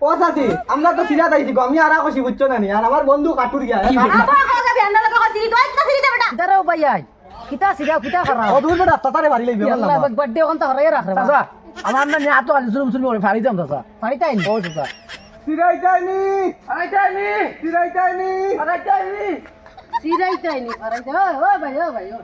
ও চাচি আমরা তো সিরা যাইছি গো আমি আরা কইছি বুঝছো না নি আর আমার বন্ধু কাটুর গিয়া আবার খাওয়া যাবে আন্ডা লাগা সিরি তো একটা সিরি দেবেটা দাঁড়াও ভাই আই কিতা সিরা কিতা করা ও দূর বেটা তাতারে বাড়ি লইবে আল্লাহ বার্থডে ওখান তো হরাই রাখ রে চাচা আমার না নিয়ে তো আলি শুরু শুরু করে ফাড়ি দাম চাচা পারি তাই ও চাচা সিরাইতাইনি আইতাইনি সিরাইতাইনি আইতাইনি সিরাই তাই নি ফারাই তাই ও ভাই ও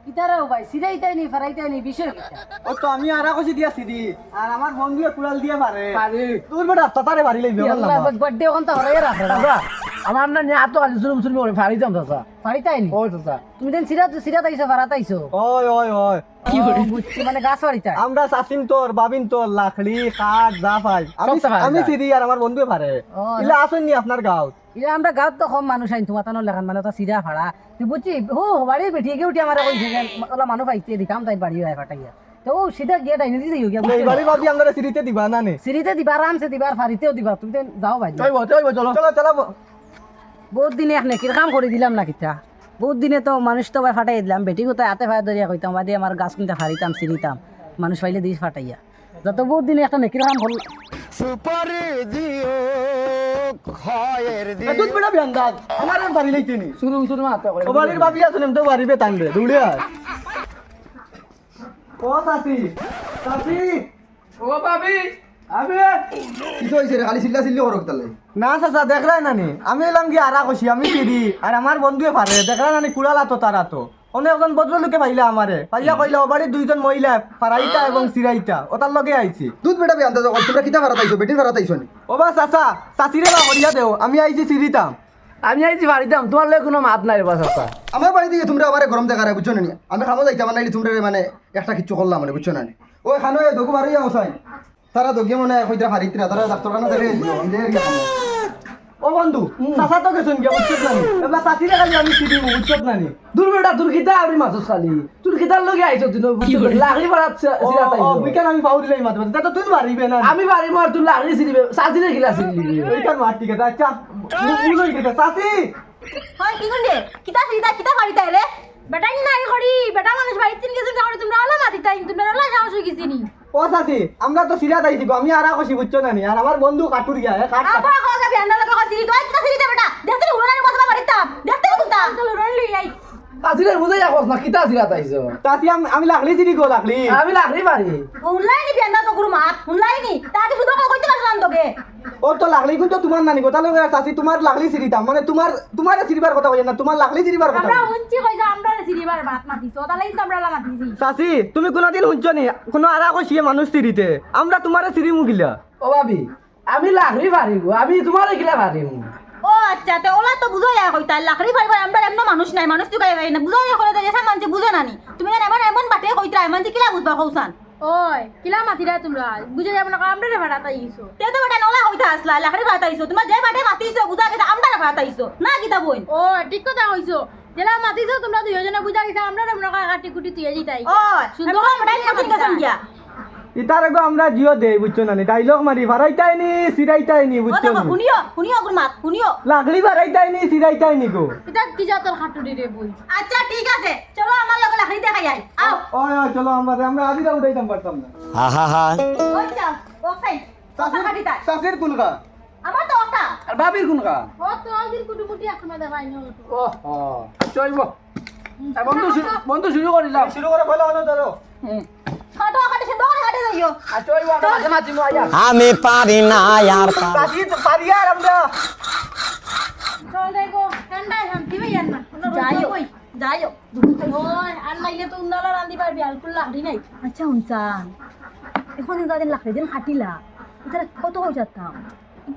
কিতা রে ভাই সিরাই তাই নি ফারাই তাই নি বিষয় কিতা ও তো আমি আরা কইছি দিয়া সিরি আর আমার বন্ধু কুড়াল দিয়ে পারে পারি দূর বেটা তাতারে বাড়ি লইবে আল্লাহ বার্থডে ওখান তো হরাই রাখ রে চাচা আমার না নিয়ে তো আলি শুরু শুরু করে ফাড়ি দাম চাচা পারি তাই নি ও চাচা তুমি দেন সিরা তাইছো ফারা তাইছো ওই ওই ওই কি করে বুঝছি মানে গাছ পারি তাই আমরা চাচিন তোর বাবিন তোর লাখড়ি কাঠ যা পাই আমি সব পাই আমি যায়। সিরি আর আমার বন্ধু পারে ও, ইলা আসুন নি আপনার গাঁও ইরা আমরা গাঁত তো কম মানুষ আইন তোমার তানো লেখান মানে তো সিরা ফাড়া তুই বুঝছি ও বাড়ি বেঠিয়ে গিয়ে উঠি আমার কইছে যে ওলা মানুষ পাইতে দিতাম তাই বাড়ি হয় ফাটাইয়া তো ও সিধা গিয়ে টাইনে দিতে গিয়া এই বাড়ি ভাবি আমরা সিরিতে দিবা না নে সিরিতে দিবা আরামসে দিবা আর ফারিতেও দিবা তুমি তো যাও ভাই চলবো চলো চলো চলো বহুত দিনে এক নেকির কাম করে দিলাম না কিতা বহুত দিনে তো মানুষ তো ভাই ফাটাই দিলাম বেটি কোথায় হাতে ফায়া ধরিয়া কইতাম বাদে আমার গাছ কিনতে ফারিতাম সিরিতাম মানুষ পাইলে দিস ফাটাইয়া যত বহুত দিনে একটা নেকির কাম হল দুধ বেটা বিয়ান্দাজ আমার বাড়ি লইতে নি শুরু শুরু মারতে করে ও বাড়ির ভাবি আছেন এম তো বাড়ি বে টানবে দৌড়ে আয় ও চাচি চাচি ও ভাবি আবে কি তো হইছে রে খালি চিল্লা চিল্লি করক তালে না চাচা দেখলাই নানি আমি এলাম কি আরা কইছি আমি সিরি আর আমার বন্ধুয়ে পারে দেখলাই নানি কুড়ালা তো তারা তো অনেক একজন ভদ্রলোকে পাইলা আমারে পাইলা কইলা ও বাড়ির দুইজন মহিলা ফারাইতা এবং সিরাইতা ওটার লগে আইছি দুধ বেটা বি আন্দাজ তোমরা কিতা ভাড়া তাইছো বেটির ভাড়া তাইছো নি ও বা চাচা চাচিরে বা করিয়া দেও আমি আইছি সিরিতাম আমি আইছি ফাড়ি দাম তোমার লগে কোনো মাত নাই রে চাচা আমার বাড়ি দিয়ে তোমরা আমারে গরম দেখারে বুঝছো না নি আমি খামো যাইতাম নাইলে তোমরা মানে একটা কিচ্ছু করলাম মানে বুঝছো না নি ওই খানো এ দগু মারিয়া ওসাই তারা দগিয়ে মনে কইরা হারিতরা তারা ডাক্তার খানা দেখে ও বন্ধু চাচা তো গেছুন কে বুঝছত নানি এবার চাচিরে খালি আমি সিরি বুঝছত নানি দূর বেটা তোর কিতা আবরি মাছ খালি তোর কিতার লগে আইছো তুই লাগি পারাত সিরা তাই বিকান আমি পাউরি লাই মাত্র তা তো তুই মারিবে না আমি বাড়ি মার তুই লাগি সিরিবে সাজিরে গিলা সিরিবি ওইখান মার ঠিক আছে আচ্ছা ভুল হয়ে গেছে চাচি হয় কি গুন্ডে কিতা সিরিতা কিতা বাড়ি তাই রে বেটা নাই করি বেটা মানুষ বাড়ি তিন গেছে করে তোমরা ওলা মাতি তাই তোমরা ওলা সাহস হই গেছি নি ও চাচি আমরা তো সিরা যাইছি গো আমি আরা কইছি বুঝছো নানি আর আমার বন্ধু কাটুর গিয়া কাট আবার খাওয়া যাবে আন্ডা লাগা সিরি তো একটা সিরি দেবেটা দেখতে হুরানি কথা বাড়িতাম দেখতে কুতা চলো রন লই আই সাজিরে বুঝাই যাকস না কিতা সিরা তাইছো চাচি আমি লাগলি সিরি গো লাগলি আমি লাগি পারি হুনলাই নি বিয়ান্দা তো গুরু মাত হুনলাই নি তাকে শুধু কইতে পারলাম তোকে ও তো লাগলি কিন্তু তোমার নানি কথা লগে চাচি তোমার লাগলি সিরিতাম মানে তোমার সিরিবার কথা কই না তোমার লাগলি সিরিবার কথা আমরা হুনছি কইছা আমরা সিরিবার বাত মাতিছো তালাই তো আমরা লা মাতিছি চাচি তুমি কোনদিন শুনছো নি কোনো আরা কইছি মানুষ সিরিতে আমরা তোমারে সিরি মুগিলা ও ভাবি আমি লাগি পারি গো আমি তোমারে গিলা পারি ও আচ্ছা তো ওলা তো বুঝাইয়া কইতা লাকড়ি ফাইবা আমরা এমন মানুষ নাই মানুষ তো গাইবাই না বুঝাইয়া কইতা যে এসা মানছে বুঝে নানি তুমি না এমন এমন বাটে কইতা এমন যে কিলা বুঝবা কৌসান ওই কিলা মাতিরা তোমরা বুঝে যাব না আমরা রে ভাড়া তাইছো তে তো বেটা নলা কইতা আসলা লাকড়ি ফাটাইছো তোমার যে বাটে মাতিছো বুঝা গেছে আমরা ফাটাইছো না কিতা বইন ও ঠিক কথা কইছো জেলা মাতিছো তোমরা দুইজনে বুঝা গেছে আমরা রে মনে কাটি কুটি তুই যাইতাই ও সুন্দর বেটা মাতি গেছন গিয়া ইতার গো আমরা জিও দে বুঝছো নানি ডাইলগ মারি ভারাইতাইনি সিরাইতাইনি ও বুঝছো দেখো নি শুনিও গুর মাত শুনিও লাগলি ভারাইতাইনি সিরাইতাইনি গো এটা কি জাতর খাটুরি রে বই আচ্ছা ঠিক আছে চলো আমার লগে লাকড়ি দেখাই আই আও ওই চলো আমরা আদিরা উঠাইতাম পারতাম না ওই যাও ও সাইড কথা কাটিতা চাচির কুলগা আমার তো ওটা আর ভাবির কোন কা ও তো আগির কুটুমুটি একসময় দেখাই না ও চলবো বন্ধু শুরু করিলাম শুরু করে ফেলো না ধরো ছোট কাটে সে দৌড় কাটে যাইও আর চলবো মাঝে মাঝে আয়া আমি পারি না আর চাচি পারি আর আমরা চল দেখো ঠান্ডা শান্তি ভাই আর না যাইও যাইও ওই আর নাইলে তো উন্দালা রান্দি পারবি আলকুল লাড়ি নাই আচ্ছা উনচান এখন ইদাদিন লাকড়ি দিন খাটিলা এটা কত হয়ে যেতাম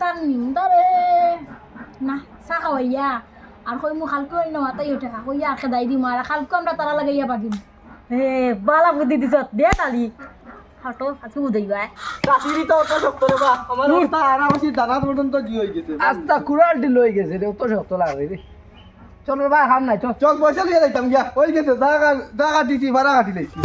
তার নিমদারে না চা খাওয়াইয়া আর কই মু খালকু নেওয়া তাই ওঠে কইয়া আর খেদাই দিম আর খালকু আমরা তারা লাগাইয়া পাকিম এ বালা বুদ্ধি দিছ দে তালি হাটো আজকে বুঝাইবা চাচিরই তো অত শক্ত রে বা আমার অবস্থা আরামসি দানা পর্যন্ত জি হয়ে গেছে আস্তা কুড়ালটি লই গেছে রে অত শক্ত লাগে রে চল রে ভাই খাম নাই চল চল পয়সা লিয়ে যাইতাম গিয়া হয়ে গেছে জায়গা দিছি ভাড়া কাটি লাইছি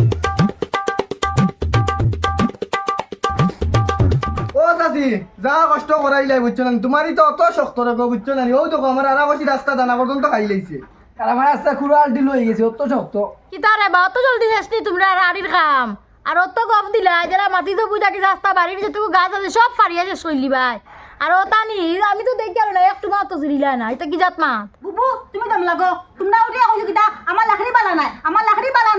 ও চাচি যা কষ্ট করাইলাই বুঝছো না তোমারই তো অত শক্ত রে গো বুঝছো না ও দেখো আমার আরামসি রাস্তা দানা পর্যন্ত খাই লাইছে আর আমার আস্তা কুড়ালটি লই গেছে অত শক্ত কি তারে বা তো জলদি শেষ নি তোমরা আর আড়ির কাম আর অত গপ দিলা যারা মাটি তো বুঝা কি রাস্তা বাড়ির যেটুকু গাছ আছে সব ফাড়িয়া শেষ করলি ভাই আর ও তানি আমি তো দেখি আর না একটু মাত্র চিরিলা না এটা কি জাত মাত বুবু তুমি দম লাগো তোমরা উঠিয়া কইছো কিতা আমার লাকড়ি বালা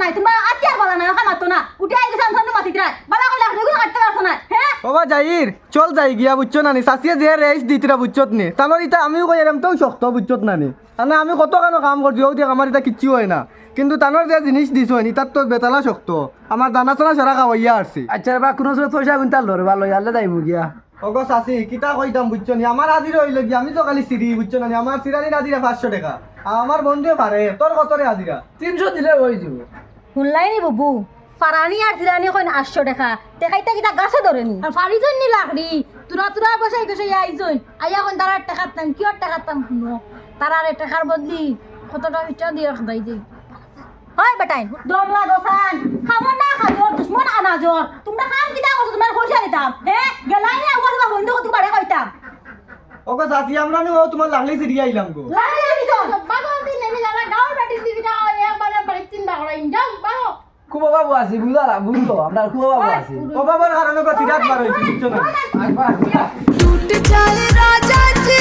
নাই তোমরা আতিয়ার বালা নাই ওখানে মাতো না উঠিয়া আইছো সামনে মাতিত রায় বালা কই লাকড়ি গুলো কাটতে পারছো না হ্যাঁ ওবা যাইর চল যাই গিয়া বুঝছো নানি চাষিয়ে যে রেস দিতরা বুঝছত নি তানোর ইটা আমিও কই এরম তো শক্ত বুঝছত নানি মানে আমি কত কেন কাম করছি ও দেখ আমার এটা কিচ্ছু হয় না কিন্তু তানোর যে জিনিস দিছ নি তার তো বেতালা শক্ত আমার দানা চানা সারা খাওয়াইয়া আসছি আচ্ছা বা কোনো সময় পয়সা গুনতাল রে ভালো আল্লাহ দাইব গিয়া ওগো চাষি কিতা কইতাম বুঝছো নি আমার আজি রইল গিয়া আমি তো খালি সিঁড়ি বুঝছো নানি আমার সিরানির আজিরা 500 টাকা আর আমার বন্ধুয়ে পারে তোর কত রে আজিরা 300 দিলে হয়ে যাব শুনলাই নি বুবু ফারানি আর জিরানি কইন 800 টাকা দেখাইতে কিতা গাছে ধরেনি আর ফাড়ি জন্য নি লাকড়ি তুরা বসাই বসাই আইছই আইয়া কোন তারা টাকার দাম কি টাকার দাম শুনো তারার টাকার বদলি কত টাকা ইচ্ছা দিয়ে রাখদাই দেই হয় বেটাই দম লাগো সান খাবো না খাজর দুশ্মন আনাজর তোমরা কাম কিতা করছো তোমরা পয়সা দিতাম হ্যাঁ গেলাই না ওগো তোমার বন্ধু কত বাড়ে কইতাম ওগো চাষি আমরা নি ও তোমার লাগলি সিঁড়ি আইলাম গো লাগি আইছো বাগল দিন নেই যারা গাঁর বাড়ি দিবিটা একবারে বাড়ি চিন্তা করাই যাও বাগো কুবা বাবু আছে বুঝলা বুঝলো আমরা কুবা বাবু আছে ও বাবার কারণে সিরাত বার হইছে বুঝছো না আসবা टूट जाए राजा जी